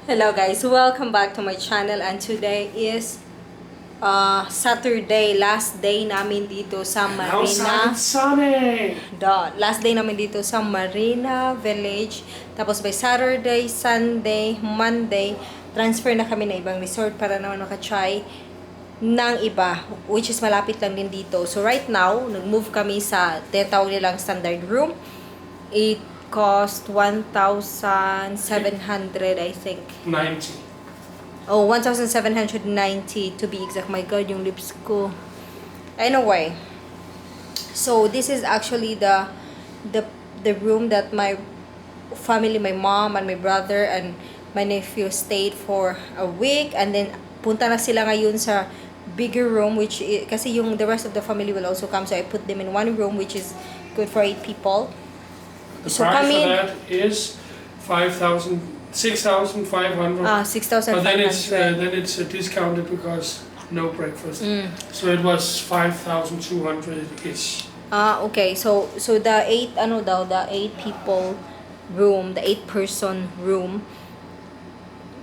Hello guys, welcome back to my channel and today is Saturday, last day namin dito sa Marina. Outside it's sunny! Last day namin dito sa Marina Village. Tapos by Saturday, Sunday, Monday, transfer na kami na ibang resort para naman makatry ng iba, which is malapit lang din dito. So right now, nag-move kami sa tinatawag nilang standard room. It cost 1,700 I think. 90. Oh, 1,790 to be exact. My God, yung lips ko. Anyway, so this is actually the room that my family, my mom and my brother and my nephew stayed for a week, and then punta na sila ngayon sa bigger room, which kasi yung the rest of the family will also come, so I put them in one room which is good for 8 people. The price for that is 6,500. 6,500. But then it's discounted because no breakfast. So it was 5,200 ish. Okay. So the 8 the 8 people room, the 8 person room,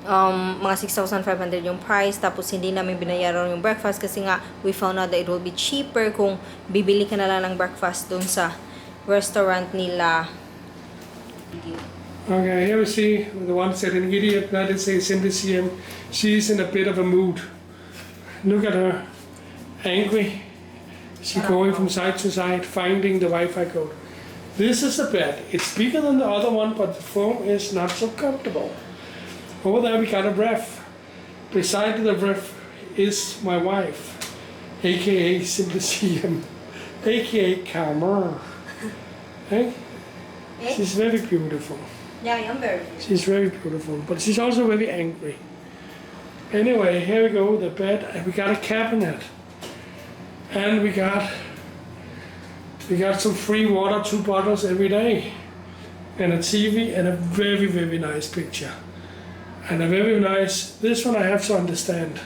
mga 6,500 yung price. Tapos hindi namin binayaran yung breakfast kasi nga we found out that it will be cheaper kung bibili ka na lang ng breakfast dun sa restaurant nila. Okay, here we see the one said an idiot, that is a simply CM. She's in a bit of a mood. Look at her, angry. She's going from side to side, finding the Wi-Fi code. This is a bed. It's bigger than the other one, but the foam is not so comfortable. Over there we got a ref. Beside the ref is my wife, aka simply CM, aka Karma. Hey? She's very beautiful. Yeah, I'm very beautiful. She's very beautiful, but she's also very angry. Anyway, here we go, the bed, and we got a cabinet. And we got some free water, 2 bottles every day. And a TV and a very, very nice picture. And a very nice, this one I have to understand.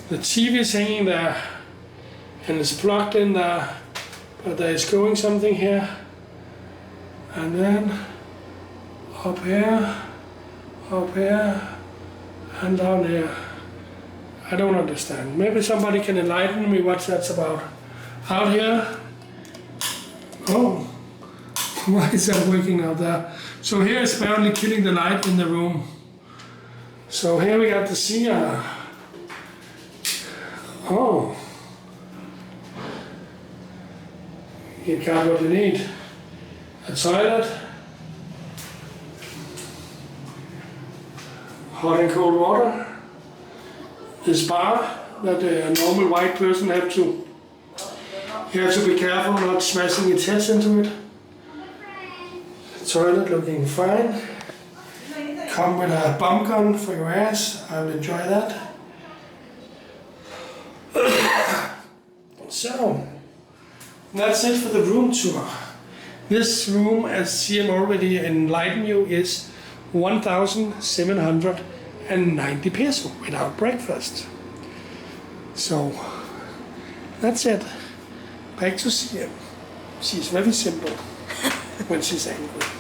The TV is hanging there, and it's plugged in there, but there is going something here. And then up here, and down here. I don't understand. Maybe somebody can enlighten me what that's about. Out here, oh, why is that working out there? So here is apparently killing the light in the room. So here we got the Sia. Oh, you got what you need. A toilet, hot and cold water, this bar that a normal white person have to be careful not smashing its head into it. Toilet looking fine. Come with a bum gun for your ass. I will enjoy that. So that's it for the room tour. This room, as CM already enlightened you, is 1,790 peso without breakfast. So that's it. Back to CM. She's very simple when she's angry.